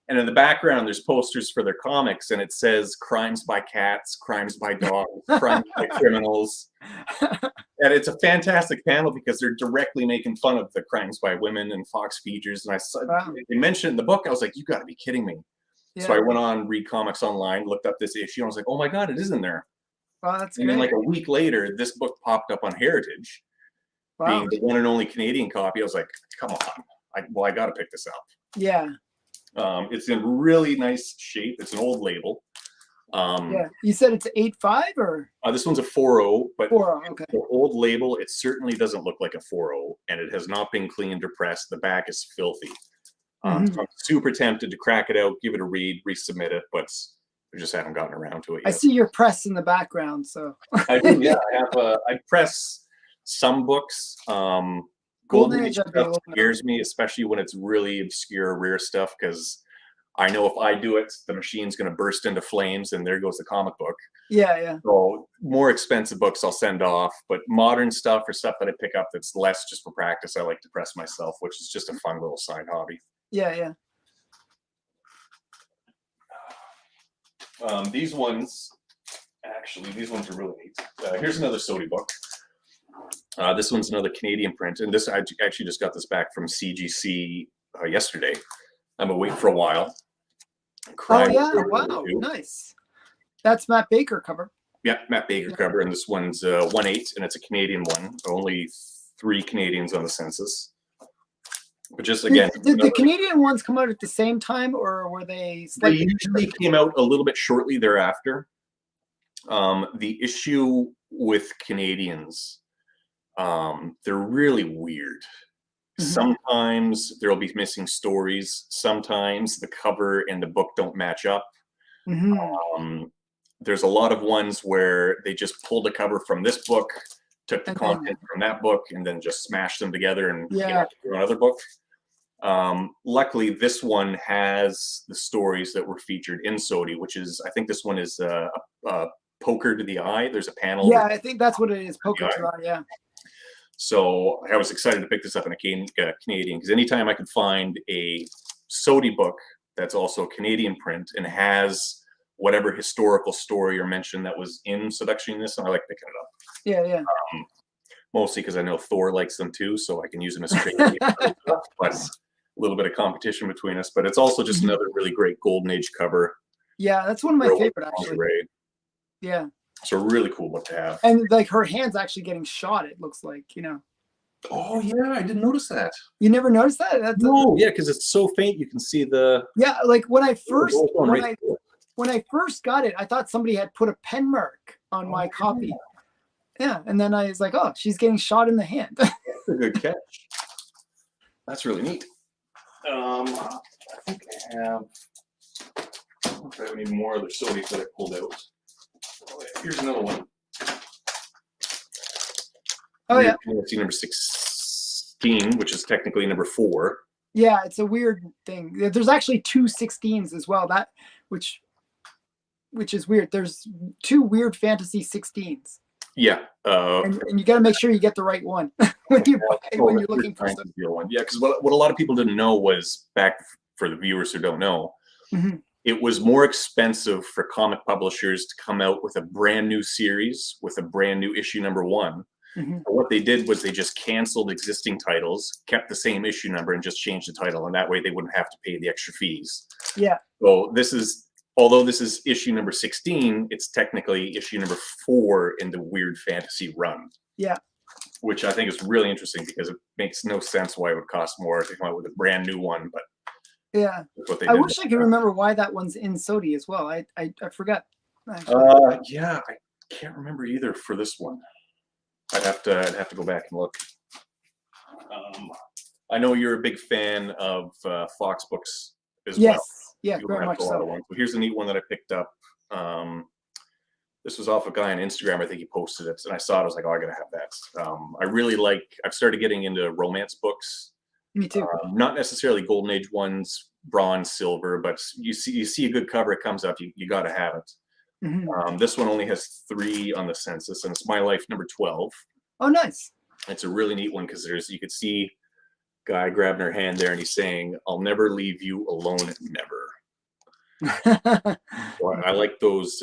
And in the background, there's posters for their comics, and it says "Crimes by Cats," "Crimes by Dogs," "Crimes by Criminals." And it's a fantastic panel because they're directly making fun of the Crimes by Women and Fox features. And they mentioned in the book, I was like, "You got to be kidding me!" So Yeah. I went on Read Comics Online, looked up this issue, and I was like, oh my God, it is in there. Wow, that's And then great. like a week later, this book popped up on Heritage, being Wow. the one and only Canadian copy. I was like, come on, I got to pick this up. Yeah. It's in really nice shape. It's an old label. Yeah. You said it's 8.5 or This one's a 4.0, but 4? Okay. the old label, it certainly doesn't look like a 4.0, and it has not been cleaned or pressed. The back is filthy. Mm-hmm. So I'm super tempted to crack it out, give it a read, resubmit it, but I just haven't gotten around to it I yet. see your press in the background, so. I do, yeah. I press some books. Golden Age Age, I'd be a stuff little bit. scares me, especially when it's really obscure, rare stuff, because I know if I do it, the machine's going to burst into flames, and there goes the comic book. Yeah, yeah. So more expensive books I'll send off, but modern stuff or stuff that I pick up that's less just for practice, I like to press myself, which is just a fun little side hobby. Yeah, yeah. These ones, actually, these ones are really neat. Here's another Sodi book. This one's another Canadian print, and this I actually just got this back from CGC yesterday. I'm gonna wait for a while. Oh yeah, wow, nice. That's Matt Baker cover. Yeah, Matt Baker cover, and this one's 1/8, and it's a Canadian one. Only 3 Canadians on the census. But just again, did the Canadian ones come out at the same time, or were they? They usually came out a little bit shortly thereafter. The issue with Canadians, they're really weird. Sometimes there'll be missing stories. Sometimes the cover and the book don't match up. There's a lot of ones where they just pulled the cover from this book, took the content from that book, and then just smashed them together and came out with another book. Luckily, this one has the stories that were featured in Sodi, which is, I think this one is a poker to the eye. There's a panel. Yeah, I think that's what it is. Poker to the eye. Yeah. So I was excited to pick this up in a Canadian, because anytime I could find a Sodi book that's also a Canadian print and has whatever historical story or mention that was in Seduction, this, and I like picking it up. Yeah, yeah. Mostly because I know Thor likes them too, so I can use them as trade. But a little bit of competition between us, but it's also just another really great Golden Age cover. Yeah, that's one of my favorite, actually. Yeah. So a really cool book to have. And like her hand's actually getting shot, it looks like, you know. Oh yeah, I didn't notice that. You never noticed that? No, yeah, because it's so faint you can see the. Yeah, like when I first when I first got it, I thought somebody had put a pen mark on my copy. Yeah, and then I was like, oh, she's getting shot in the hand. That's a good catch. That's really neat. I think I have. I don't know if I have any more other Sodis that I pulled out. Here's another one. Oh yeah. See number 16, which is technically number 4. Yeah, it's a weird thing. There's actually 2 16s as well. That which is weird. There's 2 weird fantasy 16s. Yeah. And you got to make sure you get the right one when you're looking for something. Yeah, because what a lot of people didn't know was, back for the viewers who don't know, it was more expensive for comic publishers to come out with a brand new series with a brand new issue number 1. What they did was they just canceled existing titles, kept the same issue number, and just changed the title, and that way they wouldn't have to pay the extra fees. Yeah. So although this is issue number 16, it's technically issue number 4 in the weird fantasy run. Yeah. Which I think is really interesting, because it makes no sense why it would cost more to come out with a brand new one, but yeah, I wish I could remember why that one's in Sodi as well. I forgot. Yeah, I can't remember either for this one. I'd have to go back and look. I know you're a big fan of Fox books as well. Yeah, very much so. So here's a neat one that I picked up. This was off a guy on Instagram. I think he posted it, and I saw it. I was like, oh, I gotta have that. I've started getting into romance books. Me too. Not necessarily Golden Age ones, bronze, silver, but you see a good cover, it comes up, you got to have it. This one only has 3 on the census, and it's My Life number 12. Oh, nice. It's a really neat one, because you could see guy grabbing her hand there, and he's saying, "I'll never leave you alone, never." So I like those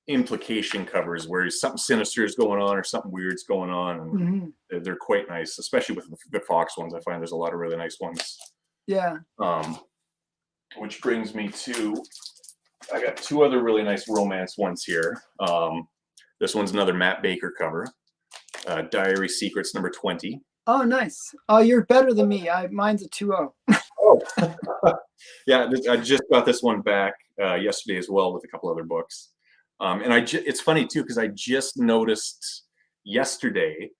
implication covers where something sinister is going on or something weird's going on, and they're quite nice, especially with the Fox ones. I find there's a lot of really nice ones. Yeah. which brings me to, I got two other really nice romance ones here. This one's another Matt Baker cover, Diary Secrets number 20. Oh, nice. Oh, you're better than me. Mine's a 2-0. Oh, yeah, I just got this one back yesterday as well with a couple other books. And it's funny too, because I just noticed yesterday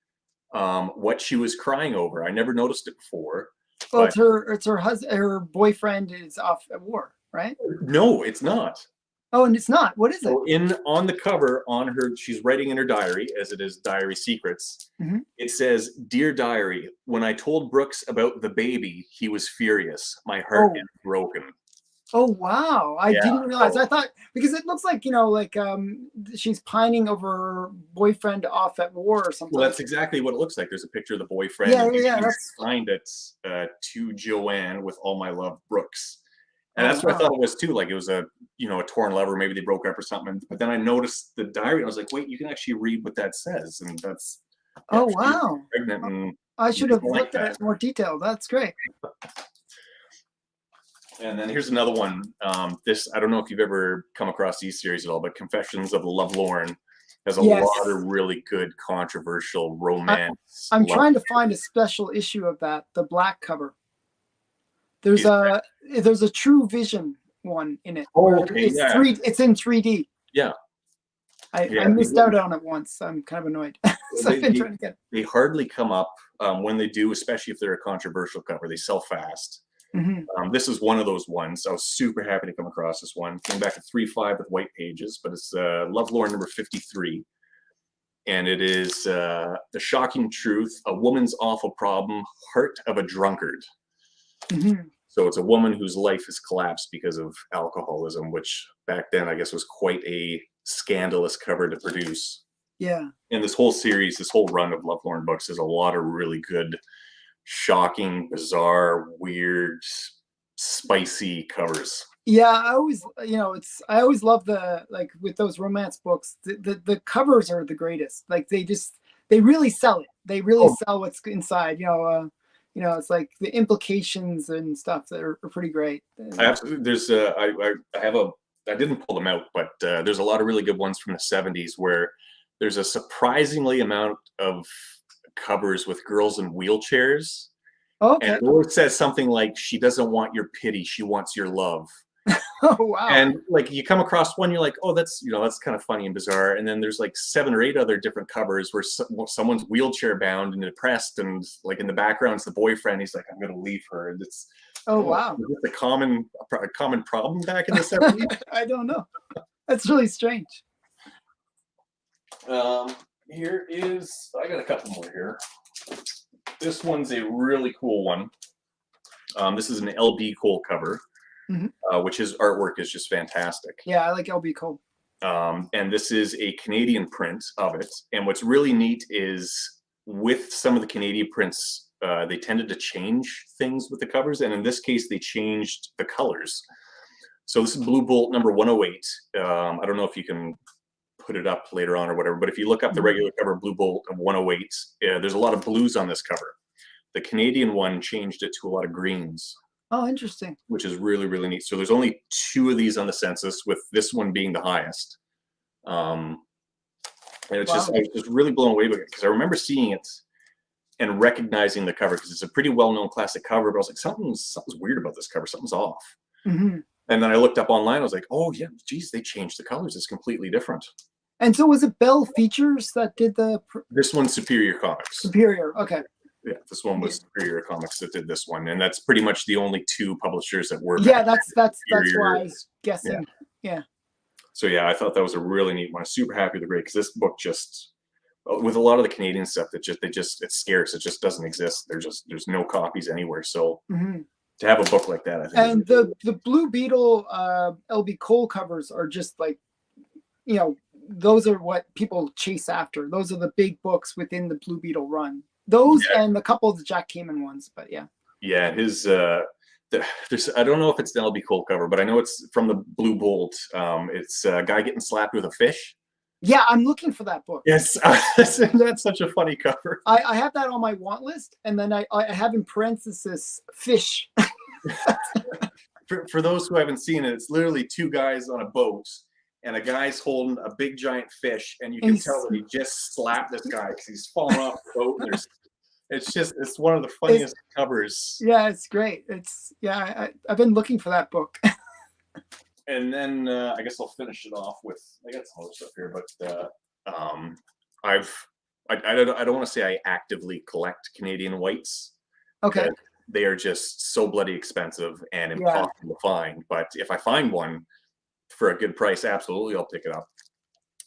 what she was crying over. I never noticed it before. Well, But it's her husband, her boyfriend is off at war, right? no, it's not. Oh, and it's not. What is it? So on the cover, on her, she's writing in her diary, as it is Diary Secrets. Mm-hmm. It says, "Dear diary, when I told Brooks about the baby, he was furious. My heart is broken." Oh, wow. I didn't realize. I thought, because it looks like, she's pining over her boyfriend off at war or something. Well, that's exactly what it looks like. There's a picture of the boyfriend. Yeah. That's signed it to Joanne with all my love, Brooks. And that's what I thought it was too. Like it was a torn lover. Maybe they broke up or something. But then I noticed the diary. And I was like, wait, you can actually read what that says. And that's wow. Pregnant and I should have looked at it more detail. That's great. And then here's another one. This, I don't know if you've ever come across these series at all, but Confessions of the Lovelorn has a lot of really good controversial romance. I'm trying to find a special issue of that, the black cover. There's a True Vision one in it. Oh, okay, it's in 3D. Yeah. I missed out on it once. I'm kind of annoyed. So I've been trying to get. They hardly come up when they do, especially if they're a controversial cover. They sell fast. Mm-hmm. This is one of those ones. I was super happy to come across this one. Came back at 3.5 with white pages, but it's Lovelorn number 53. And it is The Shocking Truth, A Woman's Awful Problem, Heart of a Drunkard. Mm-hmm. So it's a woman whose life has collapsed because of alcoholism, which back then I guess was quite a scandalous cover to produce. Yeah. And this whole series, this whole run of Lovelorn books is a lot of really good, shocking, bizarre, weird, spicy covers. Yeah, I always love with those romance books, the covers are the greatest. Like they really sell it. They really sell what's inside. It's like the implications and stuff that are pretty great. Absolutely. There's I didn't pull them out, but there's a lot of really good ones from the 70s where there's a surprisingly amount of covers with girls in wheelchairs. Okay. And it says something like, "She doesn't want your pity, she wants your love." Oh, wow. And like you come across one, you're like, oh, that's kind of funny and bizarre. And then there's like 7 or 8 other different covers where someone's wheelchair bound and depressed, and like in the background's the boyfriend. He's like, "I'm going to leave her." And it's wow. Is this a common problem back in the 70s? I don't know. That's really strange. Here is, I got a couple more here. This one's a really cool one. This is an LB Cole cover. Mm-hmm. Which his artwork is just fantastic. Yeah, I like LB Cole. And this is a Canadian print of it. And what's really neat is with some of the Canadian prints, they tended to change things with the covers. And in this case, they changed the colors. So this is Blue Bolt number 108. I don't know if you can put it up later on or whatever, but if you look up the regular cover, Blue Bolt of 108, there's a lot of blues on this cover. The Canadian one changed it to a lot of greens. Oh, interesting. Which is really, really neat. So there's only 2 of these on the census, with this one being the highest. And it's I was just really blown away by it, because I remember seeing it and recognizing the cover, because it's a pretty well-known classic cover, but I was like, something's weird about this cover. Something's off. Mm-hmm. And then I looked up online. I was like, oh, yeah, geez, they changed the colors. It's completely different. And so was it Bell Features that did the... This one's Superior Comics. Superior, okay. Yeah, this one was Superior Comics that did this one, and that's pretty much the only 2 publishers that were. Yeah, that's why I was guessing. Yeah. So yeah, I thought that was a really neat one. I'm super happy with the grade, because this book just, with a lot of the Canadian stuff, it's scarce. It just doesn't exist. There's no copies anywhere. So to have a book like that, I think. And the Blue Beetle LB Cole covers are just like, those are what people chase after. Those are the big books within the Blue Beetle run. Those and a couple of the Jack Kamen ones, but yeah. Yeah, his there's, I don't know if it's the LB Cole cover, but I know it's from the Blue Bolt. It's a guy getting slapped with a fish. Yeah, I'm looking for that book. Yes, that's such a funny cover. I have that on my want list, and then I have in parenthesis fish. for those who haven't seen it, it's literally two guys on a boat, and a guy's holding a big giant fish, and you And can tell that he just slapped this guy because he's fallen off the boat. And it's one of the it's, funniest covers. yeah, it's great. It's yeah, I've been looking for that book. And then I guess I'll finish it off with, I got some other stuff here, but I've I don't want to say I actively collect Canadian whites. Okay. They are just so bloody expensive and Yeah. impossible to find. But if I find one for a good price, absolutely, I'll pick it up.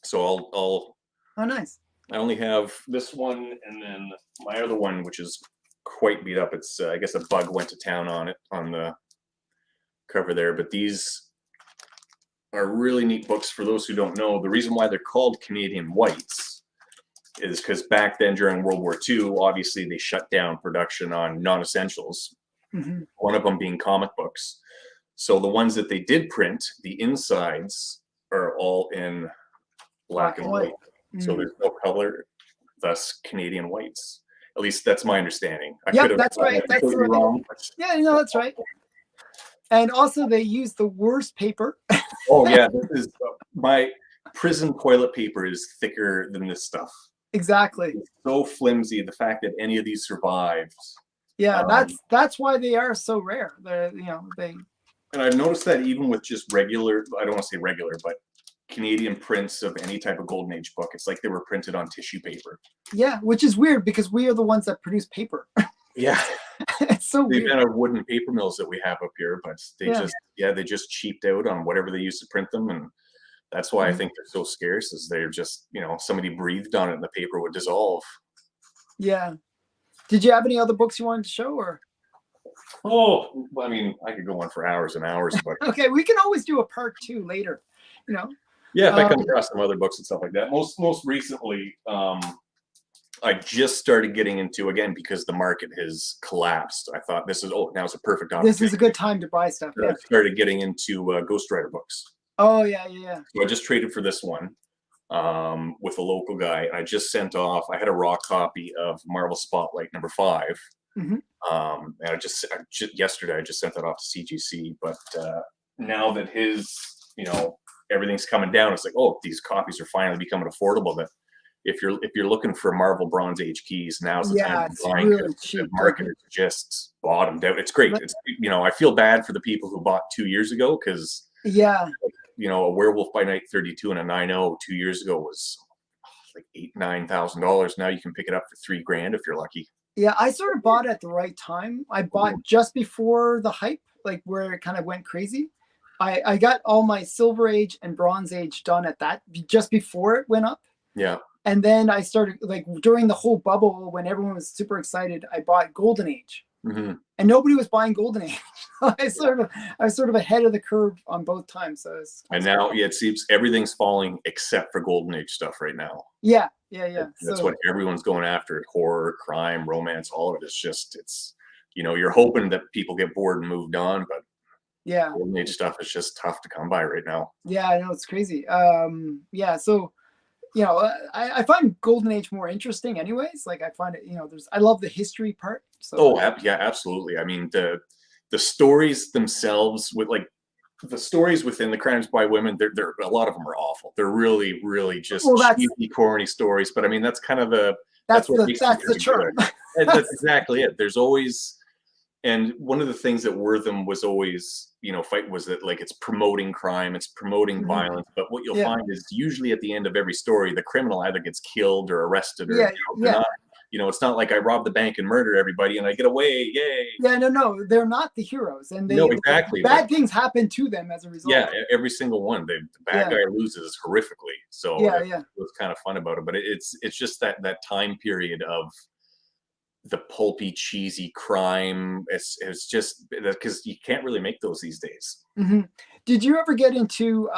So I'll Oh, nice. I only have this one, and then my other one, which is quite beat up. It's I guess a bug went to town on it on the cover there. But these are really neat books. For those who don't know, the reason why they're called Canadian whites is because back then during World War II, obviously they shut down production on non-essentials, one of them being comic books. So the ones that they did print, the insides are all in black and white. So there's no color, thus Canadian whites. At least that's my understanding. Yep, that's right. That's right. Wrong, yeah, no, that's right. And also they use the worst paper. Oh yeah, this is my prison toilet paper is thicker than this stuff. Exactly. It's so flimsy. The fact that any of these survived. Yeah, that's why they are so rare. They're they. And I've noticed that even with just regular, I don't want to say regular, but Canadian prints of any type of Golden Age book, it's like they were printed on tissue paper. Yeah, which is weird because we are the ones that produce paper. Yeah. It's so weird. The amount of wooden paper mills that we have up here, but they just cheaped out on whatever they used to print them, and that's why I think they're so scarce. Is they're just somebody breathed on it and the paper would dissolve. Yeah. Did you have any other books you wanted to show, or? Oh, I mean, I could go on for hours and hours, but okay, we can always do a part 2 later. Yeah, if I come across some other books and stuff like that. Most recently, I just started getting into, again, because the market has collapsed. I thought now's a perfect opportunity. This is a good time to buy stuff. I started getting into Ghost Rider books. Oh, yeah. So I just traded for this one with a local guy. I just sent off, I had a raw copy of Marvel Spotlight #5. And yesterday I just sent that off to CGC. But now that his, everything's coming down, it's like, oh, these copies are finally becoming affordable. That if you're looking for Marvel Bronze Age keys, now's the time to buy. Really cheap. The market is just bottomed out. It's great. It's I feel bad for the people who bought 2 years ago because a Werewolf by Night 32 and a 9.0 2 years ago was like $8,000-9,000. Now you can pick it up for $3,000 if you're lucky. Yeah, I sort of bought at the right time. I bought just before the hype, like where it kind of went crazy. I got all my Silver Age and Bronze Age done at that just before it went up. Yeah. And then I started, like, during the whole bubble when everyone was super excited, I bought Golden Age. And nobody was buying Golden Age. I was sort of ahead of the curve on both times. So and now, it seems everything's falling except for Golden Age stuff right now. Yeah. That's what everyone's going after: horror, crime, romance, all of it. It's you're hoping that people get bored and moved on, but Golden Age stuff is just tough to come by right now. Yeah, I know, it's crazy. So I find Golden Age more interesting anyways. Like I find it, I love the history part. So yeah, absolutely. I mean, the stories themselves, with like the stories within the Crimes by Women, they're a lot of them are awful. They're really, really just cheesy, corny stories. But I mean, that's kind of that's the charm. That's exactly it. There's always, and one of the things that Wortham was always, fight was that, like, it's promoting crime, it's promoting violence. But what you'll find is usually at the end of every story, the criminal either gets killed or arrested, or it's not like I robbed the bank and murder everybody and I get away, yay. Yeah, no, they're not the heroes, and exactly. Bad things happen to them as a result. Yeah, every single one. The bad guy loses horrifically. So what's kind of fun about it. But it's just that time period of the pulpy, cheesy crime. It's just because you can't really make those these days. Did you ever get into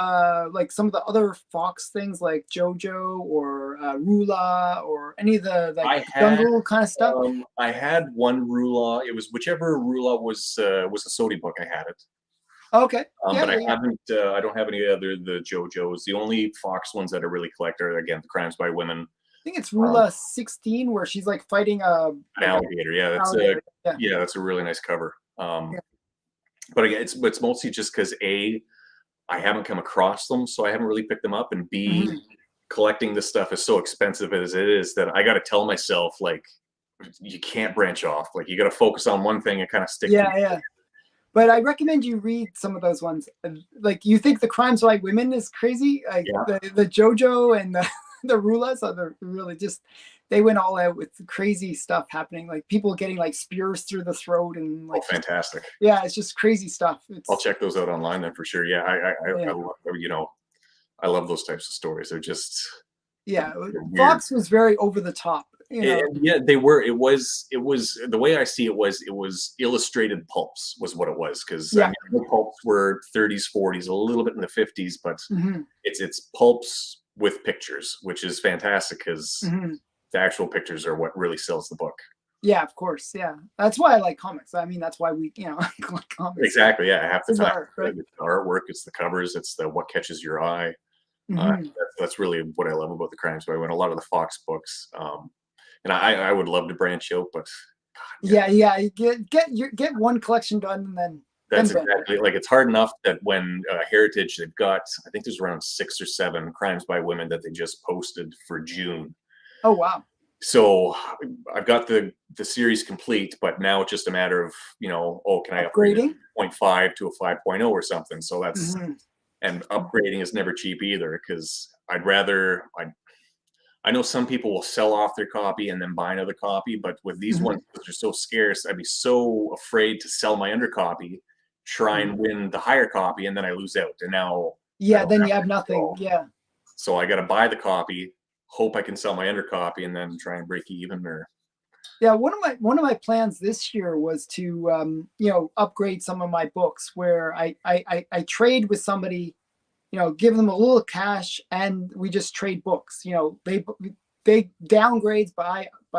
like some of the other Fox things like JoJo or Rula or any of the jungle kind of stuff? I had one Rula. It was whichever Rula was a Sodi book. I had it. Okay. But I haven't. I don't have any other the JoJos. The only Fox ones that I really collect are, again, the Crimes by Women. I think it's Rula 16 where she's like fighting an alligator. Yeah, that's a really nice cover. But again, it's mostly just because A, I haven't come across them, so I haven't really picked them up, and B, Mhm. collecting this stuff is so expensive as it is that I got to tell myself like you can't branch off. Like you got to focus on one thing and kind of stick to Yeah, yeah. But I recommend you read some of those ones. Like, you think the Crimes by Women is crazy? Like yeah. the JoJo and the the Rulas are the really just, they went all out with crazy stuff happening. Like people getting like spears through the throat and Oh, like just, fantastic. yeah, it's just crazy stuff. I'll It's check those out online then for sure. Yeah, I yeah, love, I love those types of stories. They're just yeah. they're weird. Fox was very over the top. You know. And yeah, they were. It was the way I see it was illustrated pulps was what it was because I Yeah. mean the pulps were 30s, 40s, a little bit in the 50s, but Hmm. it's pulps with pictures, which is fantastic because Hmm. the actual pictures are what really sells the book. Yeah, of course. Yeah, that's why I like comics. I mean, that's why we, like comics. Exactly. Yeah, half the It's the time art, right? it's the artwork, it's the covers, it's the what catches your eye. Hmm. That's really what I love about the Crimes By When a lot of the Fox books. And I would love to branch out, but God, yeah, Yeah, yeah. You get one collection done, and then that's branch out. exactly like it's hard enough that when Heritage they've got I think there's around 6 or 7 Crimes by Women that they just posted for June. Oh wow. So I've got the series complete, but now it's just a matter of oh, can I upgrade it Upgrading. 0.5 to a 5.0 or something? So that's Hmm. and upgrading is never cheap either because I know some people will sell off their copy and then buy another copy, but with these Hmm. ones, because they're so scarce, I'd be so afraid to sell my undercopy, try Hmm. and win the higher copy, and then I lose out. And now I Yeah, don't then have you have it at nothing. all. Yeah. So I got to buy the copy, hope I can sell my undercopy, and then try and break even. Or Yeah, one of my plans this year was to upgrade some of my books where I trade with somebody, give them a little cash and we just trade books. They downgrades, but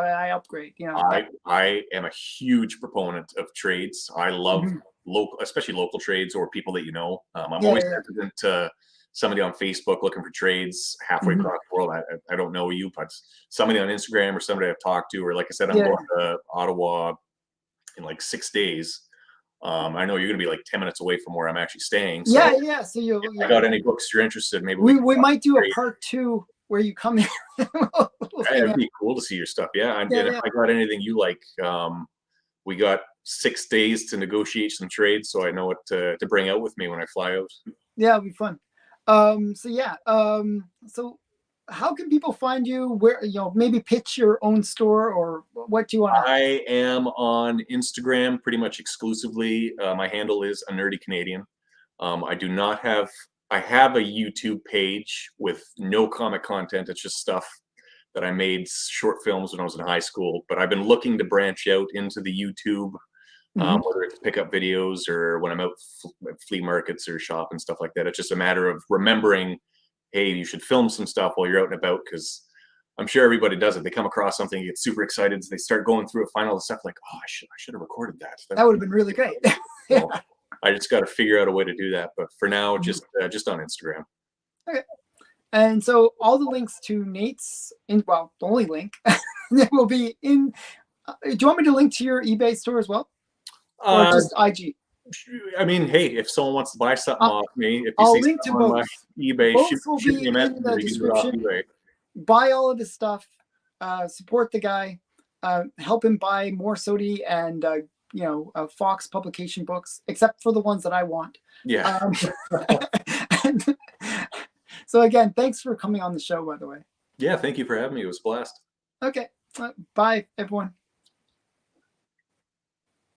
I upgrade. That. I am a huge proponent of trades. I love Mhm. local, especially local trades or people that you know. I'm Yeah, always yeah. hesitant to somebody on Facebook looking for trades halfway Mhm. across the world. I don't know you, but somebody on Instagram or somebody I've talked to, or like I said, I'm Yeah, going to Ottawa in like 6 days. I know you're going to be like 10 minutes away from where I'm actually staying. So yeah, yeah. So if you I got any books you're interested, maybe we we can we talk might do a trade. part two where you come in. We'll Hey, hang it'd out. be cool to see your stuff. Yeah, and Yeah, if yeah, I got anything you like, we got 6 days to negotiate some trades, so I know what to bring out with me when I fly out. yeah. It'll be fun. So yeah. So how can people find you? Where, maybe pitch your own store, or what do you want to? I am on Instagram pretty much exclusively. My handle is a nerdy Canadian. I do not have. I have a YouTube page with no comic content. It's just stuff that I made short films when I was in high school. But I've been looking to branch out into the YouTube, Mhm. whether it's pick up videos or when I'm out at flea markets or shop and stuff like that. It's just a matter of remembering, hey, you should film some stuff while you're out and about because I'm sure everybody does it. They come across something, you get super excited, they start going through it, find all the stuff like, oh, I should have recorded that. That would have been really great. Yeah. So I just got to figure out a way to do that. But for now, Mhm. just on Instagram. Okay. And so all the links to Nate's the only link will be in. Do you want me to link to your eBay store as well, or Uh, just IG? I mean, hey, if someone wants to buy something I'll, off me, if you I'll see link to something on my both. eBay, Both shoot will shoot be me a message in or the you can do it off description. eBay. Buy all of his stuff. Support the guy. Help him buy more Sodi and Fox publication books, except for the ones that I want. Yeah. Um, and, so again, thanks for coming on the show, by the way. Yeah, thank you for having me. It was a blast. Okay. Bye, everyone.